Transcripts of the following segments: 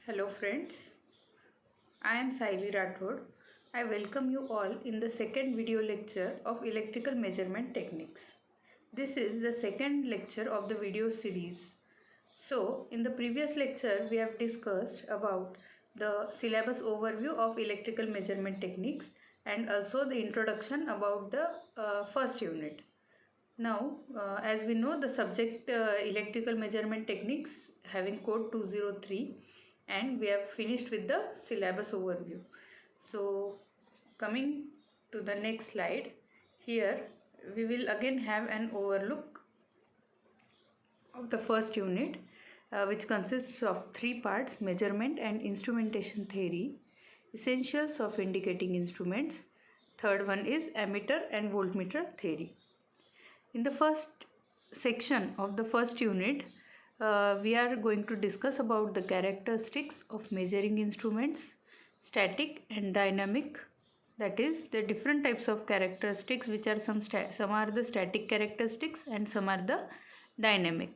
Hello friends, I am Saili Rathod. I welcome you all in the second video lecture of electrical measurement techniques. This is the second lecture of the video series. So, in the previous lecture we have discussed about the syllabus overview of electrical measurement techniques and also the introduction about the first unit. Now, as we know, the subject electrical measurement techniques having code 203, and we have finished with the syllabus overview. So, coming to the next slide, here we will again have an overlook of the first unit, which consists of three parts: measurement and instrumentation theory, essentials of indicating instruments. Third one is ammeter and voltmeter theory. In the first section of the first unit, we are going to discuss about the characteristics of measuring instruments, static and dynamic. That is the different types of characteristics, which are some are the static characteristics and some are the dynamic.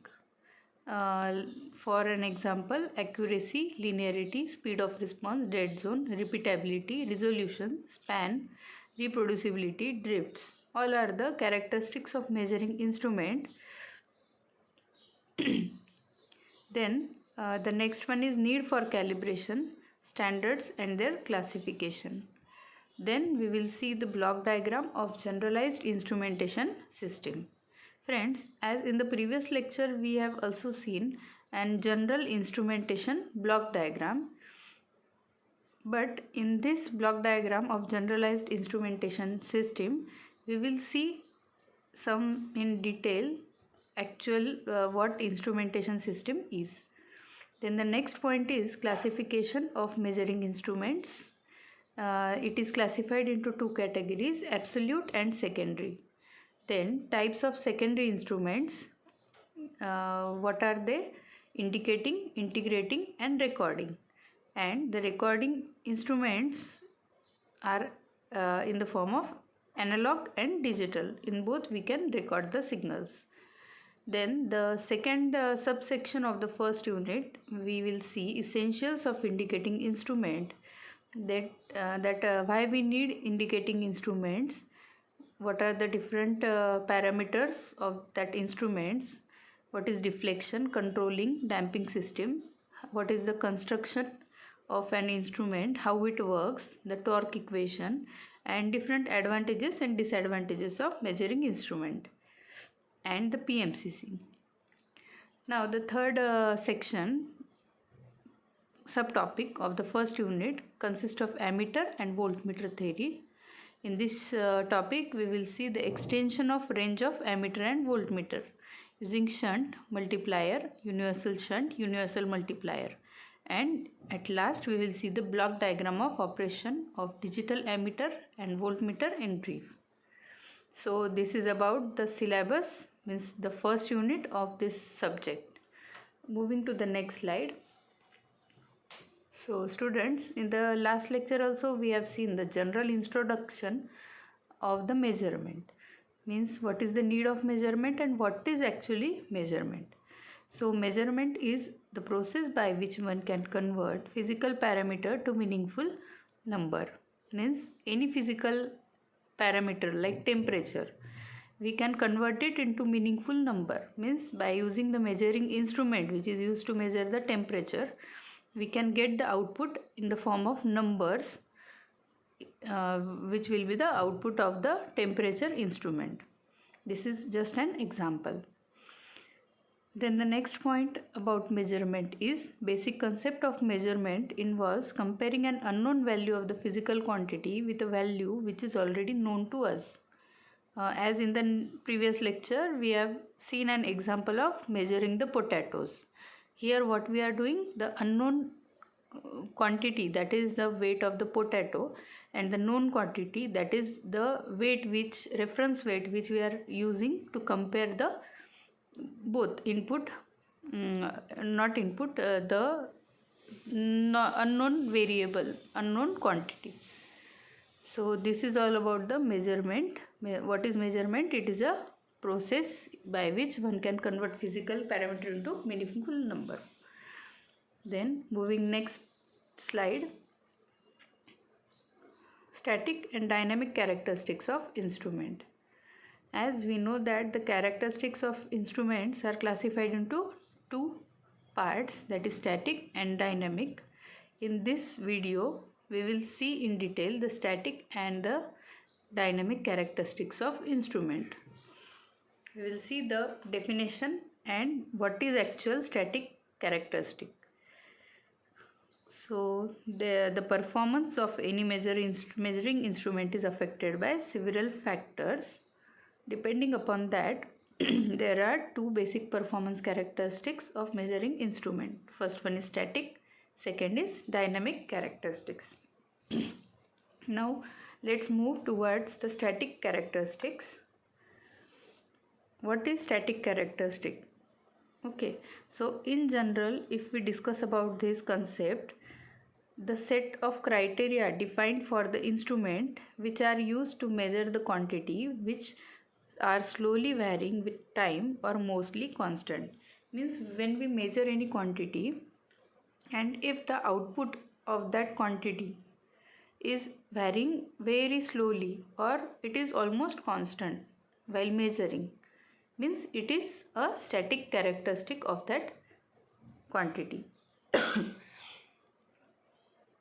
For an example, accuracy, linearity, speed of response, dead zone, repeatability, resolution, span, reproducibility, drifts. All are the characteristics of measuring instrument. Then the next one is need for calibration, standards and their classification. Then we will see the block diagram of generalized instrumentation system. Friends, as in the previous lecture we have also seen an general instrumentation block diagram. But in this block diagram of generalized instrumentation system, we will see some in detail actual what instrumentation system is. Then the next point is classification of measuring instruments. It is classified into two categories: absolute and secondary. Then types of secondary instruments. What are they? Indicating, integrating and recording. And the recording instruments are in the form of analog and digital. In both we can record the signals. Then the second subsection of the first unit, we will see essentials of indicating instrument. That why we need indicating instruments, what are the different parameters of that instruments, what is deflection, controlling, damping system, what is the construction of an instrument, how it works, the torque equation, and different advantages and disadvantages of measuring instrument, and the PMCC. Now the third section, subtopic of the first unit, consists of ammeter and voltmeter theory. In this topic we will see the extension of range of ammeter and voltmeter using shunt, multiplier, universal shunt, universal multiplier. And at last we will see the block diagram of operation of digital ammeter and voltmeter in brief. So this is about the syllabus, means the first unit of this subject. Moving to the next slide. So students, in the last lecture also we have seen the general introduction of the measurement, means what is the need of measurement and what is actually measurement. So measurement is the process by which one can convert physical parameter to meaningful number. Means any physical parameter like temperature, we can convert it into meaningful number. Means by using the measuring instrument which is used to measure the temperature, we can get the output in the form of numbers, which will be the output of the temperature instrument. This is just an example. Then the next point about measurement is basic concept of measurement involves comparing an unknown value of the physical quantity with a value which is already known to us. As in the previous lecture we have seen an example of measuring the potatoes. Here what we are doing, the unknown quantity, that is the weight of the potato, and the known quantity, that is the weight, which reference weight which we are using to compare the both input, not input, the unknown variable, unknown quantity. So this is all about the measurement. What is measurement? It is a process by which one can convert physical parameter into meaningful number. Then moving next slide, static and dynamic characteristics of instrument. As we know that the characteristics of instruments are classified into two parts, that is static and dynamic. In this video we will see in detail the static and the dynamic characteristics of instrument. We will see the definition and what is actual static characteristic. So the performance of any measuring instrument is affected by several factors. Depending upon that, there are two basic performance characteristics of measuring instrument. First one is static, second is dynamic characteristics. Now let's move towards the static characteristics. What is static characteristic? Okay, so in general, if we discuss about this concept, the set of criteria defined for the instrument which are used to measure the quantity which are slowly varying with time or mostly constant. Means when we measure any quantity and if the output of that quantity is varying very slowly or it is almost constant while measuring, means it is a static characteristic of that quantity.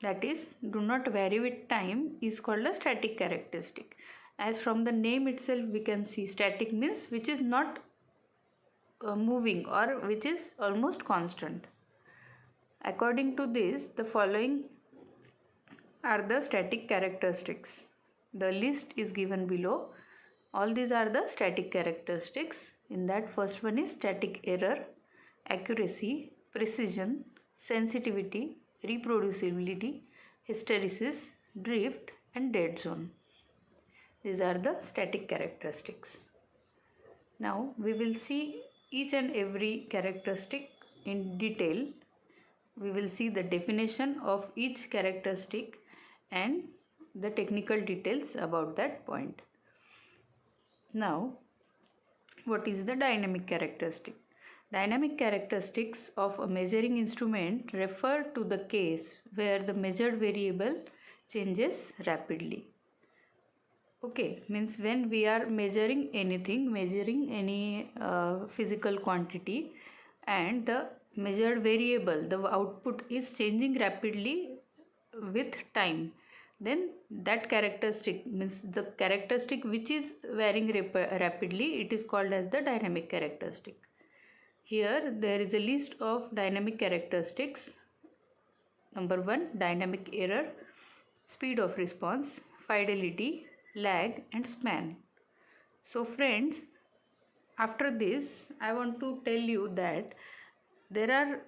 That is, do not vary with time is called a static characteristic. As from the name itself we can see, static means which is not moving or which is almost constant. According to this, the following are the static characteristics. The list is given below. All these are the static characteristics. In that, first one is static error, accuracy, precision, sensitivity, reproducibility, hysteresis, drift and dead zone. These are the static characteristics. Now we will see each and every characteristic in detail. We will see the definition of each characteristic and the technical details about that point. Now, what is the dynamic characteristic? Dynamic characteristics of a measuring instrument refer to the case where the measured variable changes rapidly. Okay, means when we are measuring anything, measuring any physical quantity and the measured variable, the output is changing rapidly with time, then that characteristic means the characteristic which is varying rapidly, it is called as the dynamic characteristic. Here there is a list of dynamic characteristics. Number 1, dynamic error, speed of response, fidelity, lag and span. So friends, after this I want to tell you that there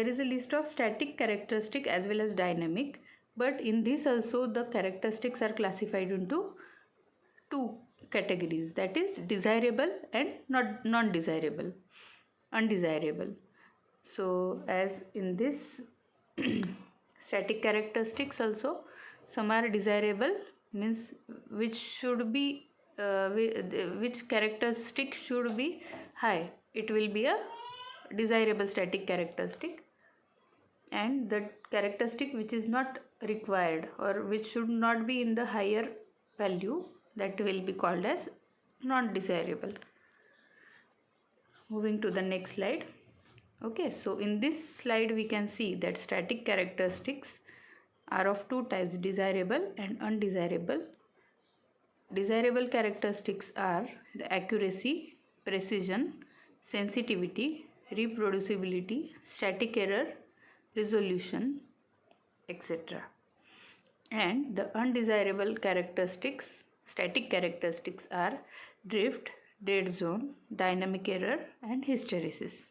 is a list of static characteristic as well as dynamic, but in this also the characteristics are classified into two categories, that is desirable and not non-desirable, undesirable. So as in this static characteristics also, some are desirable, means which should be which characteristic should be high, it will be a desirable static characteristic, and the characteristic which is not required or which should not be in the higher value, that will be called as non-desirable. Moving to the next slide. Okay, so in this slide we can see that static characteristics are of two types, desirable and undesirable. Desirable characteristics are the accuracy, precision, sensitivity, reproducibility, static error, resolution, etc. And the undesirable characteristics, static characteristics are drift, dead zone, dynamic error and hysteresis.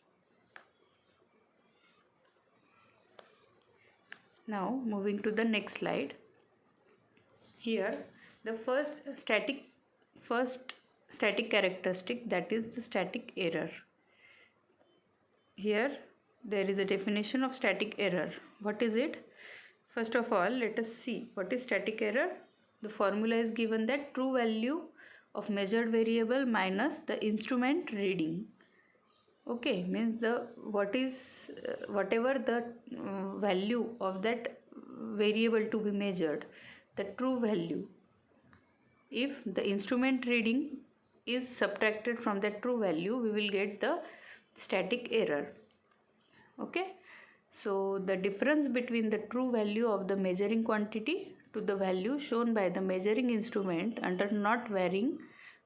Now moving to the next slide. Here the first static characteristic, that is the static error. Here there is a definition of static error. What is it? First of all, let us see what is static error. The formula is given that true value of measured variable minus the instrument reading. Okay, means the whatever the value of that variable to be measured, the true value, if the instrument reading is subtracted from that true value, we will get the static error. Okay, so the difference between the true value of the measuring quantity to the value shown by the measuring instrument under not varying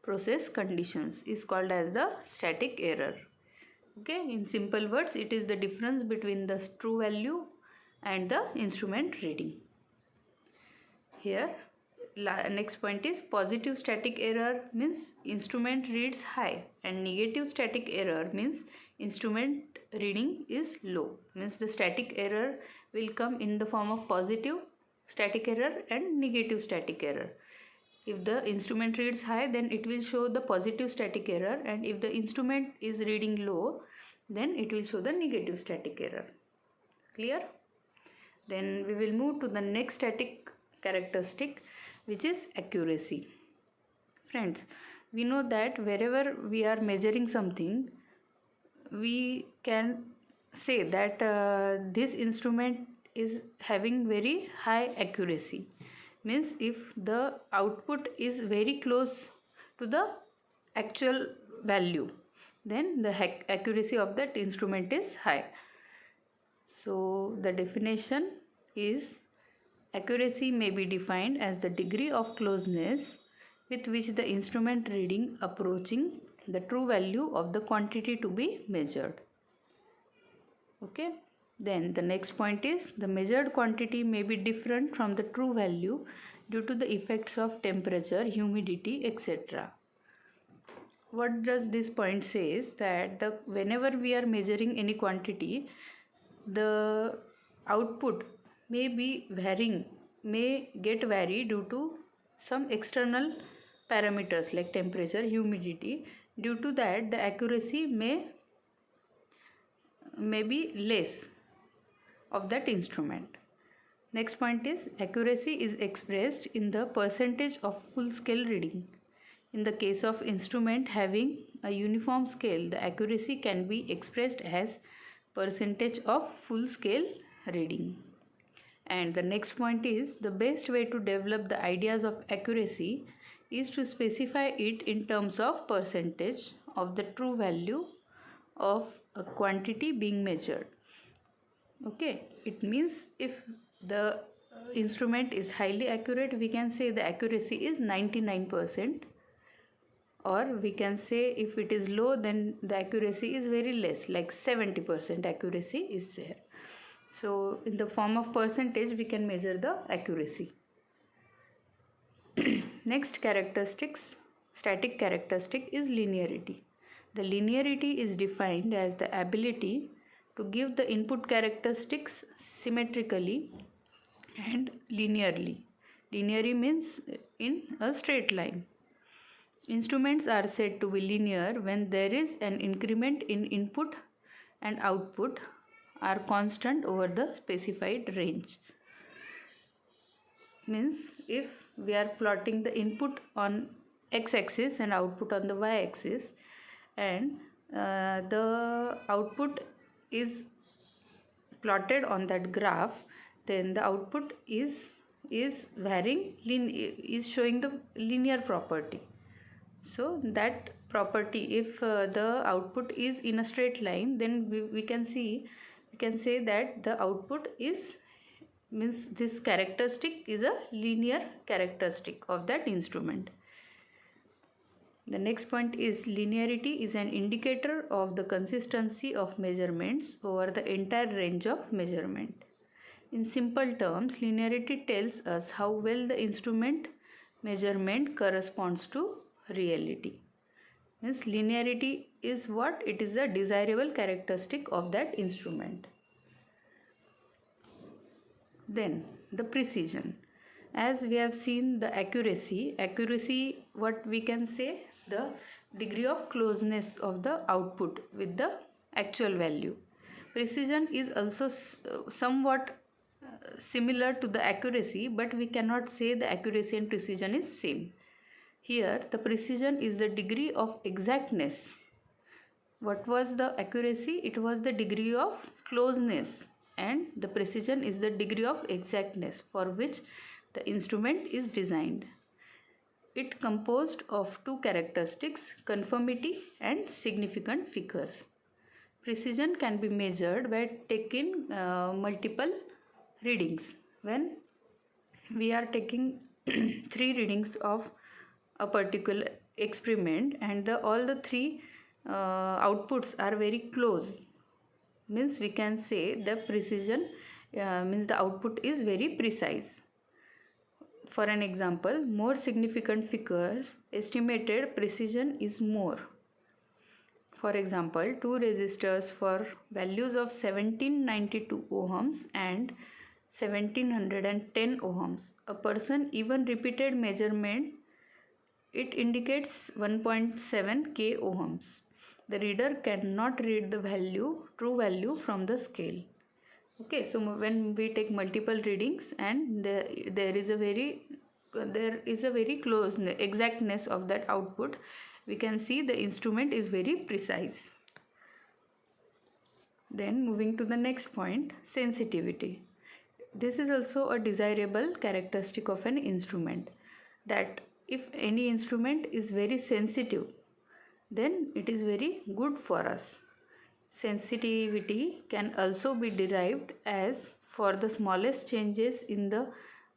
process conditions is called as the static error. Okay, in simple words, it is the difference between the true value and the instrument reading. Here, next point is positive static error means instrument reads high, and negative static error means instrument reading is low. Means the static error will come in the form of positive static error and negative static error. If the instrument reads high, then it will show the positive static error, and if the instrument is reading low, then it will show the negative static error. Clear? Then we will move to the next static characteristic, which is accuracy. Friends, we know that wherever we are measuring something, we can say that this instrument is having very high accuracy. Means if the output is very close to the actual value, then the accuracy of that instrument is high. So the definition is accuracy may be defined as the degree of closeness with which the instrument reading approaching the true value of the quantity to be measured. Okay. Then the next point is the measured quantity may be different from the true value due to the effects of temperature, humidity, etc. What does this point say is that whenever we are measuring any quantity, the output may be varying, may get varied due to some external parameters like temperature, humidity. Due to that, the accuracy may be less of that instrument. Next point is accuracy is expressed in the percentage of full scale reading. In the case of instrument having a uniform scale, the accuracy can be expressed as percentage of full scale reading. And the next point is the best way to develop the ideas of accuracy is to specify it in terms of percentage of the true value of a quantity being measured. Okay, it means if the instrument is highly accurate, we can say the accuracy is 99%, or we can say if it is low, then the accuracy is very less, like 70% accuracy is there. So in the form of percentage, we can measure the accuracy. Next static characteristic is linearity. The linearity is defined as the ability to give the input characteristics symmetrically and linearly. Linearly means in a straight line. Instruments are said to be linear when there is an increment in input and output are constant over the specified range. Means if we are plotting the input on x-axis and output on the y-axis, and the output is plotted on that graph, then the output is varying, is showing the linear property. So that property, if the output is in a straight line, then we can say that the output is, means this characteristic is a linear characteristic of that instrument. The next point is linearity is an indicator of the consistency of measurements over the entire range of measurement. In simple terms, linearity tells us how well the instrument measurement corresponds to reality. Means linearity is what? It is a desirable characteristic of that instrument. Then the precision. As we have seen the accuracy, what we can say, the degree of closeness of the output with the actual value. Precision is also somewhat similar to the accuracy, but we cannot say the accuracy and precision is same. Here the precision is the degree of exactness what was the accuracy? It was the degree of closeness, and the precision is the degree of exactness for which the instrument is designed. It composed of two characteristics, conformity and significant figures. Precision can be measured by taking multiple readings. When we are taking 3 readings of a particular experiment and all the 3 outputs are very close, means we can say the precision means the output is very precise. For an example, more significant figures estimated precision is more. For example, 2 resistors for values of 1792 ohms and 1710 ohms. A person even repeated measurement, it indicates 1.7 k ohms. The reader cannot read the true value from the scale. Okay, so when we take multiple readings and there is a very close exactness of that output, we can see the instrument is very precise. Then moving to the next point, sensitivity. This is also a desirable characteristic of an instrument, that if any instrument is very sensitive, then it is very good for us. Sensitivity can also be derived as for the smallest changes in the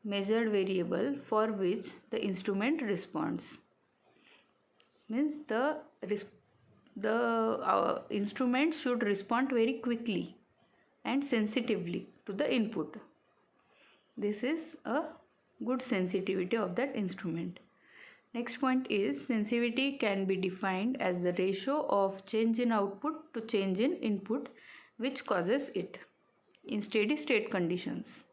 measured variable for which the instrument responds. Means the instrument should respond very quickly and sensitively to the input. This is a good sensitivity of that instrument. Next point is sensitivity can be defined as the ratio of change in output to change in input which causes it in steady state conditions.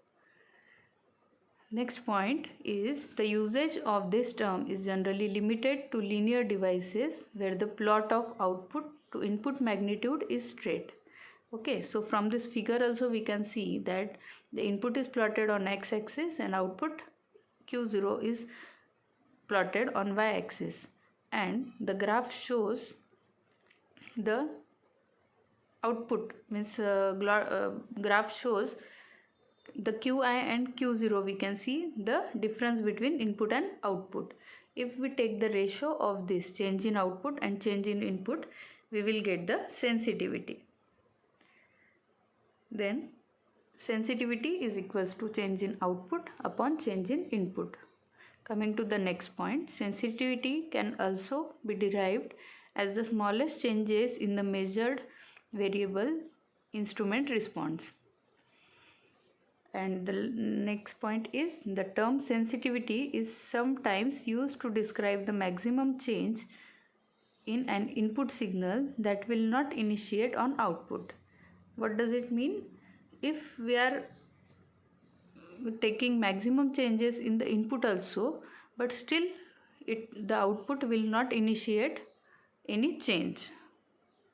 Next point is the usage of this term is generally limited to linear devices where the plot of output to input magnitude is straight. Okay, so from this figure also we can see that the input is plotted on x-axis and output Q0 is plotted on y-axis, and the graph shows the output, means graph shows the Qi and Q0. We can see the difference between input and output. If we take the ratio of this change in output and change in input, we will get the sensitivity. Then sensitivity is equals to change in output upon change in input. Coming to the next point, sensitivity can also be derived as the smallest changes in the measured variable instrument responds. And the next point is the term sensitivity is sometimes used to describe the maximum change in an input signal that will not initiate on output. What does it mean? If we are taking maximum changes in the input also, but still the output will not initiate any change.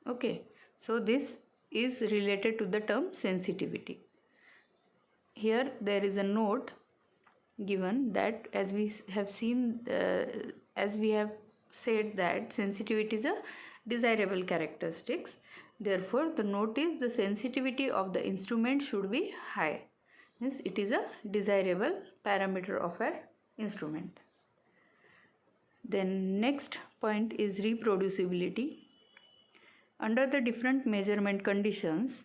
Okay, so this is related to the term sensitivity. Here there is a note given that as we have seen, as we have said that sensitivity is a desirable characteristics. Therefore, the note is the sensitivity of the instrument should be high. Means it is a desirable parameter of an instrument. Then next point is reproducibility. Under the different measurement conditions,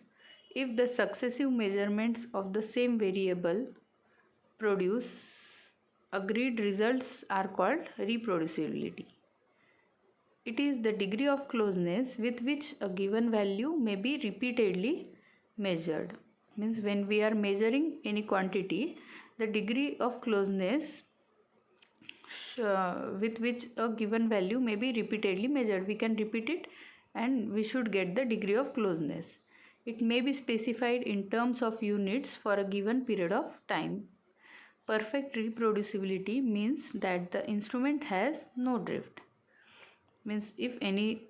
if the successive measurements of the same variable produce agreed results are called reproducibility. It is the degree of closeness with which a given value may be repeatedly measured. Means when we are measuring any quantity, the degree of closeness with which a given value may be repeatedly measured, we can repeat it and we should get the degree of closeness. It may be specified in terms of units for a given period of time. Perfect reproducibility means that the instrument has no drift. Means if any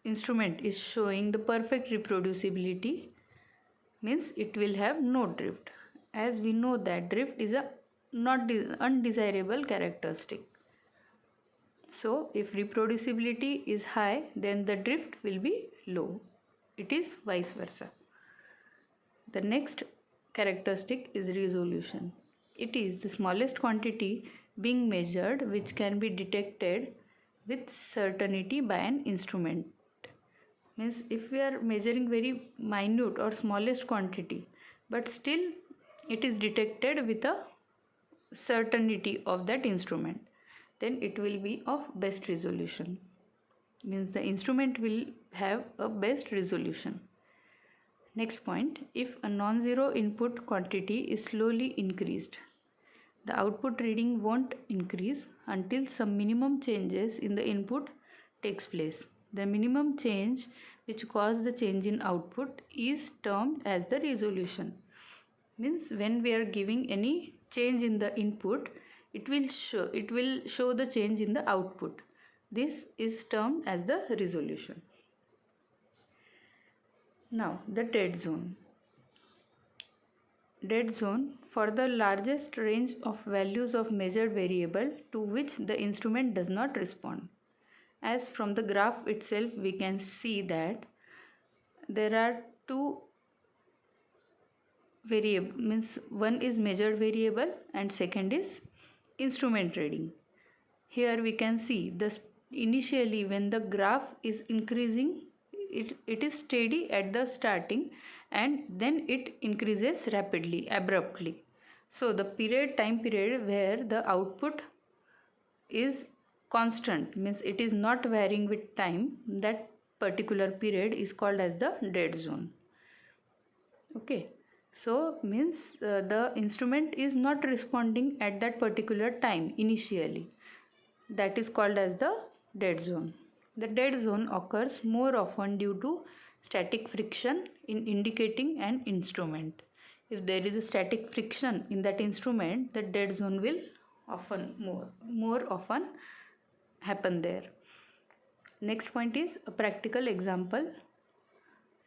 instrument is showing the perfect reproducibility, means it will have no drift. As we know that drift is a not undesirable characteristic. So if reproducibility is high, then the drift will be low. It is vice versa. The next characteristic is resolution. It is the smallest quantity being measured which can be detected with certainty by an instrument. Means if we are measuring very minute or smallest quantity, but still it is detected with a certainty of that instrument, then it will be of best resolution. Means the instrument will have a best resolution. Next point, if a non-zero input quantity is slowly increased, the output reading won't increase until some minimum changes in the input takes place. The minimum change which causes the change in output is termed as the resolution. Means when we are giving any change in the input, it will show the change in the output. This is termed as the resolution. Now the dead zone. Dead zone for the largest range of values of measured variable to which the instrument does not respond. As from the graph itself we can see that there are two variable, means one is measured variable and second is instrument reading. Here we can see the initially when the graph is increasing, it is steady at the starting and then it increases rapidly, abruptly. So the time period where the output is constant, means it is not varying with time, that particular period is called as the dead zone. Okay, so means the instrument is not responding at that particular time initially. That is called as the dead zone. The dead zone occurs more often due to static friction in indicating an instrument. If there is a static friction in that instrument, the dead zone will more often happen there. Next point is a practical example.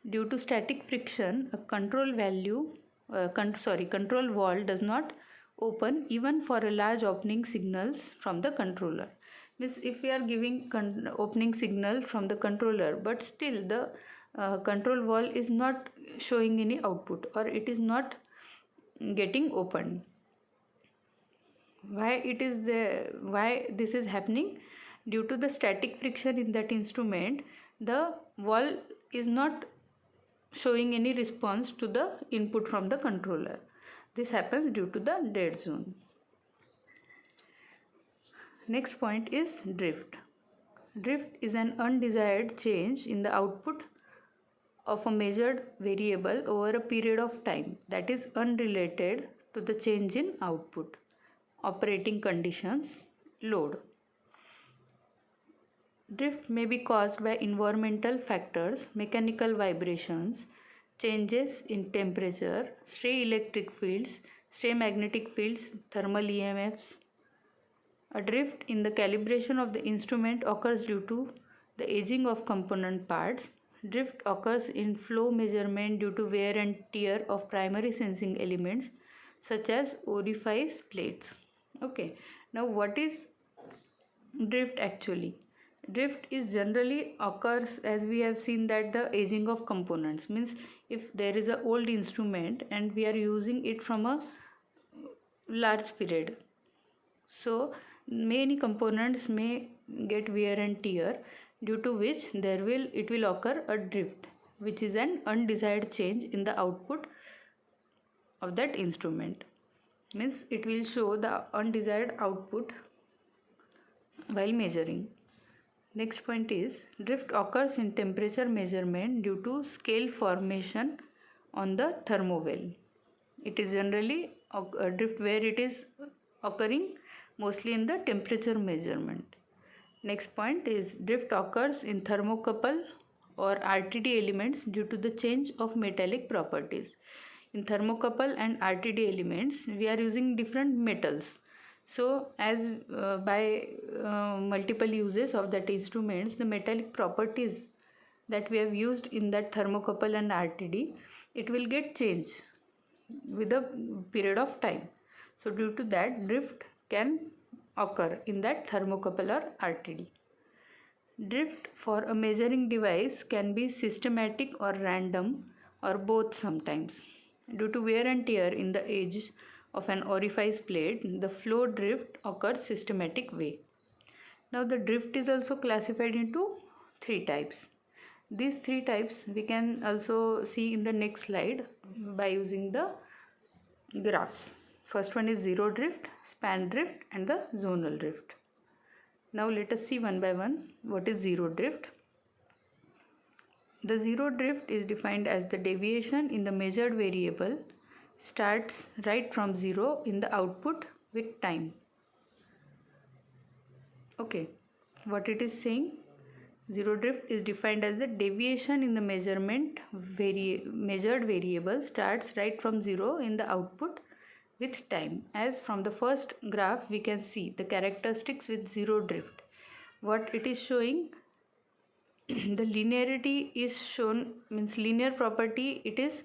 Due to static friction, a control valve does not open even for a large opening signals from the controller. Means if we are giving opening signal from the controller, but still the control valve is not showing any output or it is not getting opened. Why this is happening? Due to the static friction in that instrument, the valve is not showing any response to the input from the controller. This happens due to the dead zone. Next point is drift. Drift is an undesired change in the output of a measured variable over a period of time that is unrelated to the change in output, operating conditions, load. Drift may be caused by environmental factors, mechanical vibrations, changes in temperature, stray electric fields, stray magnetic fields, thermal EMFs. A drift in the calibration of the instrument occurs due to the aging of component parts. Drift occurs in flow measurement due to wear and tear of primary sensing elements such as orifice plates. Okay, now what is drift actually? Drift is generally occurs as we have seen that the aging of components, means if there is an old instrument and we are using it from a large period, so many components may get wear and tear, due to which it will occur a drift, which is an undesired change in the output of that instrument. Means it will show the undesired output while measuring. Next point is drift occurs in temperature measurement due to scale formation on the thermowell. It is generally a drift where it is occurring mostly in the temperature measurement. Next point is drift occurs in thermocouple or RTD elements due to the change of metallic properties. In thermocouple and RTD elements, we are using different metals. So as by multiple uses of that instruments, the metallic properties that we have used in that thermocouple and RTD, it will get changed with a period of time. So due to that, drift can occur in that thermocouple or RTD. Drift for a measuring device can be systematic or random or both sometimes. Due to wear and tear in the edge of an orifice plate, the flow drift occurs systematic way. Now the drift is also classified into three types. These three types we can also see in the next slide by using the graphs. First one is zero drift, span drift and the zonal drift. Now let us see one by one what is zero drift. The zero drift is defined as the deviation in the measured variable starts right from zero in the output with time. Okay, what it is saying? Zero drift is defined as the deviation in the measured variable starts right from zero in the output with time. As from the first graph we can see the characteristics with zero drift. What it is showing, the linearity is shown, means linear property, it is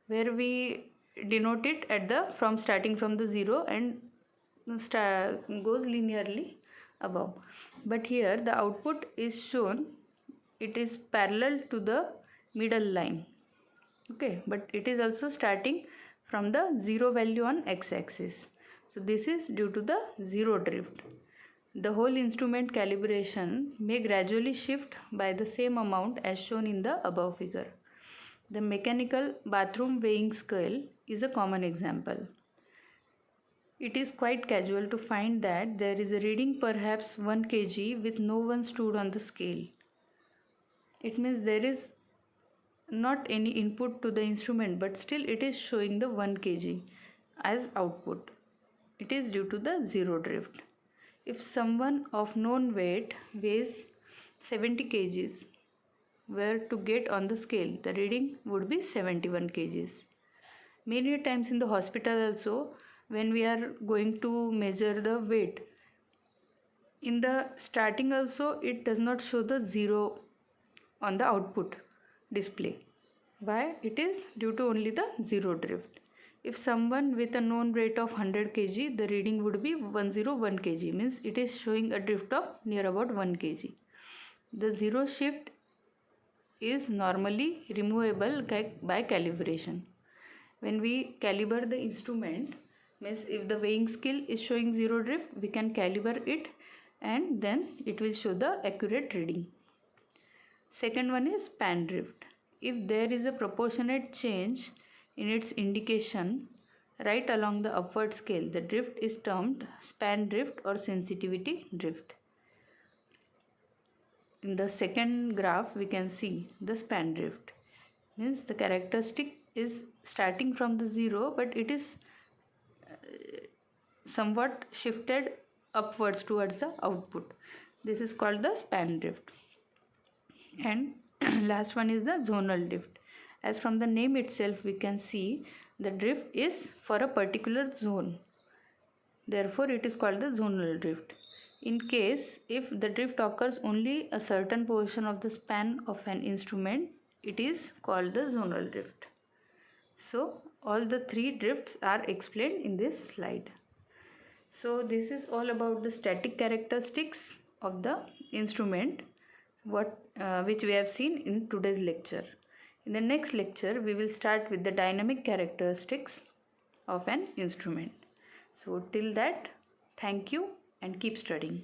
where we denote it at the from starting from the zero and goes linearly above. But here the output is shown, it is parallel to the middle line. Okay, but it is also starting from the zero value on x-axis. So this is due to the zero drift. The whole instrument calibration may gradually shift by the same amount as shown in the above figure. The mechanical bathroom weighing scale is a common example. It is quite casual to find that there is a reading perhaps 1 kg with no one stood on the scale. It means there is not any input to the instrument, but still it is showing the 1 kg as output. It is due to the zero drift. If someone of known weight weighs 70 kgs were to get on the scale, the reading would be 71 kgs. Many times in the hospital also, when we are going to measure the weight, in the starting also it does not show the zero on the output display. Why? It is due to only the zero drift. If someone with a known weight of 100 kg, the reading would be 101 kg, means it is showing a drift of near about 1 kg. The zero shift is normally removable by calibration. When we calibrate the instrument, means if the weighing scale is showing zero drift, we can calibrate it and then it will show the accurate reading. Second one is span drift. If there is a proportionate change in its indication right along the upward scale, the drift is termed span drift or sensitivity drift. In the second graph we can see the span drift, means the characteristic is starting from the zero but it is somewhat shifted upwards towards the output. This is called the span drift. And last one is the zonal drift. As from the name itself we can see the drift is for a particular zone. Therefore it is called the zonal drift. In case if the drift occurs only a certain portion of the span of an instrument, it is called the zonal drift. So all the three drifts are explained in this slide. So this is all about the static characteristics of the instrument which we have seen in today's lecture. In the next lecture we will start with the dynamic characteristics of an instrument. So till that, thank you and keep studying.